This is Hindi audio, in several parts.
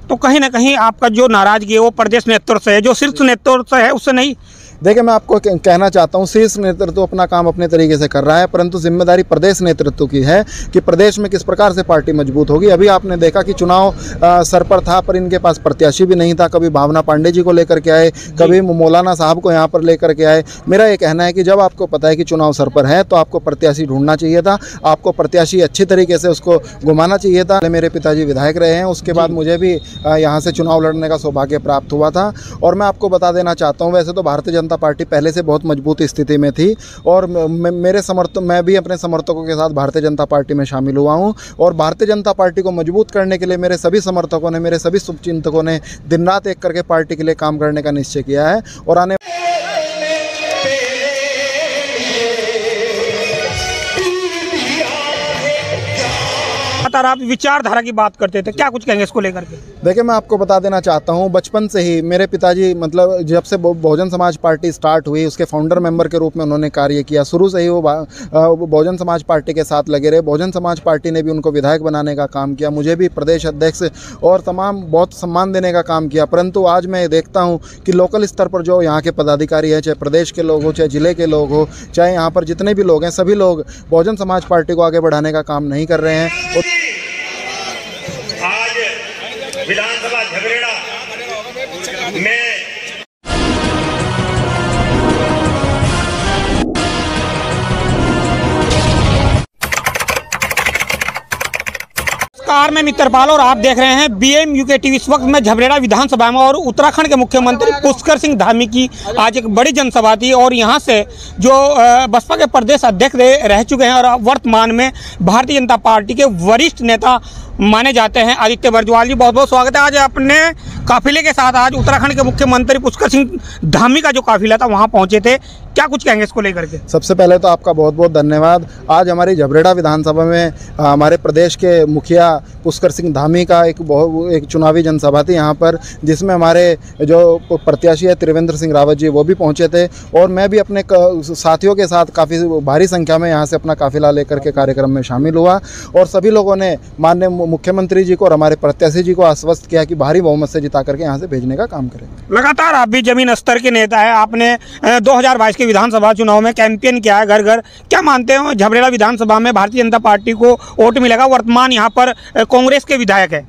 तो कहीं ना कहीं आपका जो नाराजगी है वो प्रदेश नेतृत्व से है, जो शीर्ष नेतृत्व है उससे नहीं। देखिए, मैं आपको कहना चाहता हूँ, शीर्ष नेतृत्व अपना काम अपने तरीके से कर रहा है, परंतु जिम्मेदारी प्रदेश नेतृत्व की है कि प्रदेश में किस प्रकार से पार्टी मजबूत होगी। अभी आपने देखा कि चुनाव सर पर था, पर इनके पास प्रत्याशी भी नहीं था। कभी भावना पांडे जी को लेकर के आए, कभी मौलाना साहब को यहाँ पर लेकर के आए। मेरा ये कहना है कि जब आपको पता है कि चुनाव सर पर है तो आपको प्रत्याशी ढूंढना चाहिए था, आपको प्रत्याशी अच्छी तरीके से उसको घुमाना चाहिए था। मेरे पिताजी विधायक रहे हैं, उसके बाद मुझे भी यहाँ से चुनाव लड़ने का सौभाग्य प्राप्त हुआ था। और मैं आपको बता देना चाहता हूँ, वैसे तो भारतीय जनता पार्टी पहले से बहुत मजबूत स्थिति में थी और मैं भी अपने समर्थकों के साथ भारतीय जनता पार्टी में शामिल हुआ हूं। और भारतीय जनता पार्टी को मजबूत करने के लिए मेरे सभी समर्थकों ने, मेरे सभी शुभचिंतकों ने दिन रात एक करके पार्टी के लिए काम करने का निश्चय किया है। और आने आप विचारधारा की बात करते थे, क्या कुछ कहेंगे इसको लेकर के? देखिए, मैं आपको बता देना चाहता हूं, बचपन से ही मेरे पिताजी मतलब जब से बहुजन समाज पार्टी स्टार्ट हुई उसके फाउंडर मेंबर के रूप में उन्होंने कार्य किया। शुरू से ही वो बहुजन समाज पार्टी के साथ लगे रहे। बहुजन समाज पार्टी ने भी उनको विधायक बनाने का काम किया, मुझे भी प्रदेश अध्यक्ष और तमाम बहुत सम्मान देने का काम किया। परंतु आज मैं देखता हूँ कि लोकल स्तर पर जो यहाँ के पदाधिकारी हैं, चाहे प्रदेश के लोग हो, चाहे जिले के लोग हो, चाहे यहाँ पर जितने भी लोग हैं, सभी लोग बहुजन समाज पार्टी को आगे बढ़ाने का काम नहीं कर रहे हैं। विधानसभा झगड़ेड़ा में कार में मित्रपाल और आप देख रहे हैं BM UK TV। इस वक्त मैं झबरेड़ा विधानसभा में और उत्तराखंड के मुख्यमंत्री पुष्कर सिंह धामी की आज एक बड़ी जनसभा थी और यहां से जो बसपा के प्रदेश अध्यक्ष रह चुके हैं और वर्तमान में भारतीय जनता पार्टी के वरिष्ठ नेता माने जाते हैं आदित्य बरजवाल जी, बहुत बहुत स्वागत है। आज अपने काफिले के साथ आज उत्तराखंड के मुख्यमंत्री पुष्कर सिंह धामी का जो काफिला था वहां पहुंचे थे, क्या कुछ कहेंगे इसको लेकर के? सबसे पहले तो आपका बहुत बहुत धन्यवाद। आज हमारी झबरेड़ा विधानसभा में हमारे प्रदेश के मुखिया पुष्कर सिंह धामी का एक चुनावी जनसभा थी यहाँ पर, जिसमें हमारे जो प्रत्याशी है त्रिवेंद्र सिंह रावत जी वो भी पहुँचे थे और मैं भी अपने साथियों के साथ काफ़ी भारी संख्या में यहाँ से अपना काफिला लेकर के कार्यक्रम में शामिल हुआ। और सभी लोगों ने माननीय मुख्यमंत्री जी को और हमारे प्रत्याशी जी को आश्वस्त किया कि भारी बहुमत से जिता करके यहाँ से भेजने का काम करेंगे। लगातार आप भी जमीन स्तर के नेता है, आपने 2022 के विधानसभा चुनाव में कैंपेन किया है घर घर। क्या मानते हो झबरेड़ा विधानसभा में भारतीय जनता पार्टी को वोट मिलेगा? वर्तमान यहाँ पर कांग्रेस के विधायक है।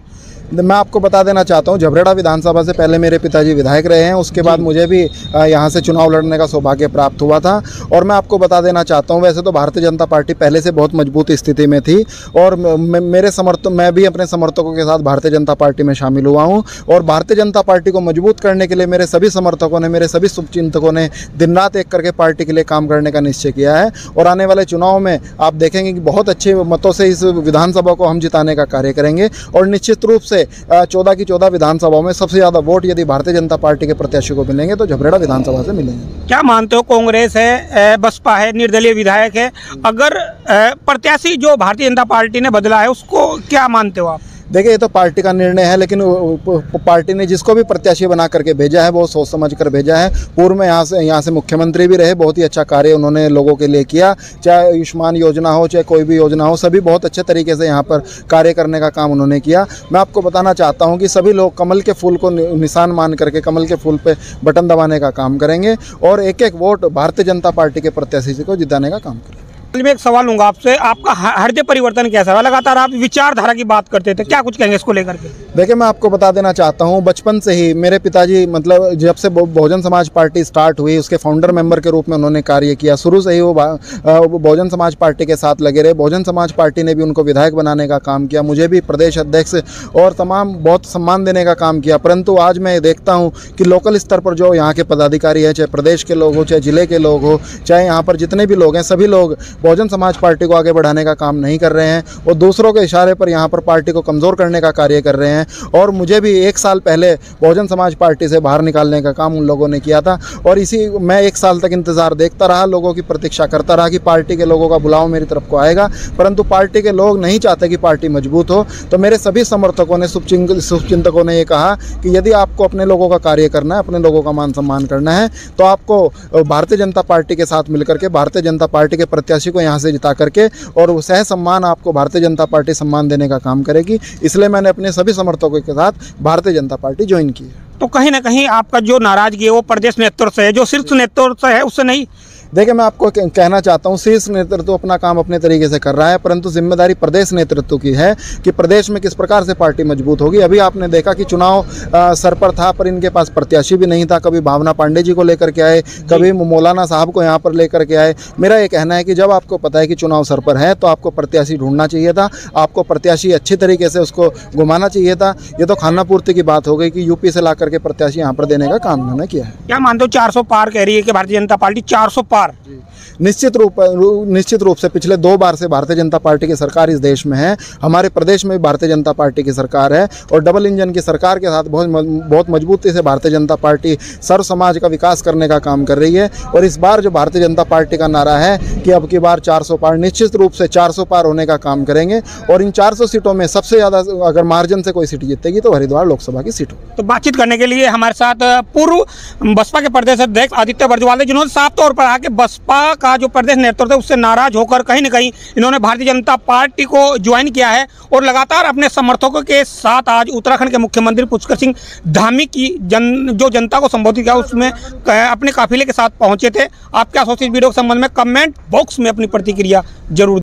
मैं आपको बता देना चाहता हूँ, झबरेड़ा विधानसभा से पहले मेरे पिताजी विधायक रहे हैं, उसके बाद मुझे भी यहाँ से चुनाव लड़ने का सौभाग्य प्राप्त हुआ था। और मैं आपको बता देना चाहता हूँ, वैसे तो भारतीय जनता पार्टी पहले से बहुत मजबूत स्थिति में थी और मैं भी अपने समर्थकों के साथ भारतीय जनता पार्टी में शामिल हुआ हूँ। और भारतीय जनता पार्टी को मजबूत करने के लिए मेरे सभी समर्थकों ने, मेरे सभी शुभचिंतकों ने दिन रात एक करके पार्टी के लिए काम करने का निश्चय किया है। और आने वाले चुनाव में आप देखेंगे कि बहुत अच्छे मतों से इस विधानसभा को हम जिताने का कार्य करेंगे। और निश्चित रूप से 14 की 14 विधानसभाओं में सबसे ज़्यादा वोट यदि भारतीय जनता पार्टी के प्रत्याशी को मिलेंगे तो झबरेड़ा विधानसभा से मिलेंगे। क्या मानते हो, कांग्रेस है, बसपा है, निर्दलीय विधायक है, अगर प्रत्याशी जो भारतीय जनता पार्टी ने बदला है उसको क्या मानते हो आप? देखिए, ये तो पार्टी का निर्णय है, लेकिन पार्टी ने जिसको भी प्रत्याशी बना करके भेजा है वो सोच समझ कर भेजा है। पूर्व में यहाँ से मुख्यमंत्री भी रहे, बहुत ही अच्छा कार्य उन्होंने लोगों के लिए किया, चाहे आयुष्मान योजना हो, चाहे कोई भी योजना हो, सभी बहुत अच्छे तरीके से यहाँ पर कार्य करने का काम उन्होंने किया। मैं आपको बताना चाहता हूँ कि सभी लोग कमल के फूल को निशान मान करके कमल के फूल पर बटन दबाने का काम करेंगे और एक एक वोट भारतीय जनता पार्टी के प्रत्याशी को जिताने का काम करेंगे। मैं एक सवाल लूंगा आपसे, आपका हृदय परिवर्तन कैसा है? लगातार आप विचारधारा की बात करते थे, क्या कुछ कहेंगे इसको लेकर के? देखिए, मैं आपको बता देना चाहता हूँ, बचपन से ही मेरे पिताजी मतलब जब से बहुजन समाज पार्टी स्टार्ट हुई उसके फाउंडर मेंबर के रूप में उन्होंने कार्य किया। शुरू से ही वो बहुजन समाज पार्टी के साथ लगे रहे। बहुजन समाज पार्टी ने भी उनको विधायक बनाने का काम किया, मुझे भी प्रदेश अध्यक्ष और तमाम बहुत सम्मान देने का काम किया। परंतु आज मैं देखता हूँ कि लोकल स्तर पर जो यहाँ के पदाधिकारी हैं, चाहे प्रदेश के लोग हो, चाहे जिले के लोग हो, चाहे यहाँ पर जितने भी लोग हैं, सभी लोग बहुजन समाज पार्टी को आगे बढ़ाने का काम नहीं कर रहे हैं और दूसरों के इशारे पर यहाँ पर पार्टी को कमज़ोर करने का कार्य कर रहे हैं। और मुझे भी 1 साल पहले बहुजन समाज पार्टी से बाहर निकालने का काम उन लोगों ने किया था और मैं 1 साल तक इंतज़ार देखता रहा, लोगों की प्रतीक्षा करता रहा कि पार्टी के लोगों का बुलाव मेरी तरफ को आएगा। परंतु पार्टी के लोग नहीं चाहते कि पार्टी मजबूत हो। तो मेरे सभी समर्थकों ने, शुभचिंतकों ने ये कहा कि यदि आपको अपने लोगों का कार्य करना है, अपने लोगों का मान सम्मान करना है, तो आपको भारतीय जनता पार्टी के साथ मिलकर के भारतीय जनता पार्टी के प्रत्याशी प्रत्याशी को यहाँ से जिता करके और वो सह सम्मान आपको भारतीय जनता पार्टी सम्मान देने का काम करेगी। इसलिए मैंने अपने सभी समर्थकों के साथ भारतीय जनता पार्टी ज्वाइन की है। तो कहीं ना कहीं आपका जो नाराजगी है वो प्रदेश नेतृत्व से है, जो शीर्ष नेतृत्व है उससे नहीं? देखिए, मैं आपको कहना चाहता हूँ, शीर्ष नेतृत्व अपना काम अपने तरीके से कर रहा है, परंतु जिम्मेदारी प्रदेश नेतृत्व की है कि प्रदेश में किस प्रकार से पार्टी मजबूत होगी। अभी आपने देखा कि चुनाव सर पर था, पर इनके पास प्रत्याशी भी नहीं था। कभी भावना पांडे जी को लेकर के आए, कभी मौलाना साहब को यहाँ पर लेकर के आए। मेरा ये कहना है कि जब आपको पता है कि चुनाव सर पर है तो आपको प्रत्याशी ढूंढना चाहिए था, आपको प्रत्याशी अच्छी तरीके से उसको घुमाना चाहिए था। ये तो खाना पूर्ति की बात हो गई कि यूपी से ला करके प्रत्याशी यहाँ पर देने का काम उन्होंने किया है। क्या मानते हो 400 पार कह रही है कि भारतीय जनता पार्टी 400 पार? निश्चित रूप से पिछले 2 बार से भारतीय जनता पार्टी की सरकार इस देश में है। हमारे प्रदेश में भी भारतीय जनता पार्टी की सरकार है और डबल इंजन की सरकार के साथ बहुत मजबूती से भारतीय जनता पार्टी सर्व समाज का विकास करने का काम कर रही है। और इस बार जो भारतीय जनता पार्टी का नारा है कि अब की बार 400 पार, निश्चित रूप से 400 पार होने का काम करेंगे। और इन 400 सीटों में सबसे ज़्यादा अगर मार्जिन से कोई सीट जीतेगी तो हरिद्वार लोकसभा की सीट हो। तो बातचीत करने के लिए हमारे साथ पूर्व बसपा के प्रदेश अध्यक्ष आदित्य बरजवाल, जिन्होंने साफ तौर पर आके बसपा का जो प्रदेश नेतृत्व है उससे नाराज होकर कहीं ना कहीं इन्होंने भारतीय जनता पार्टी को ज्वाइन किया है और लगातार अपने समर्थकों के साथ आज उत्तराखंड के मुख्यमंत्री पुष्कर सिंह धामी की जो जनता को संबोधित किया उसमें अपने काफिले के साथ पहुंचे थे। आप क्या सोचते हैं इस वीडियो के संबंध में? कमेंट बॉक्स में अपनी प्रतिक्रिया जरूर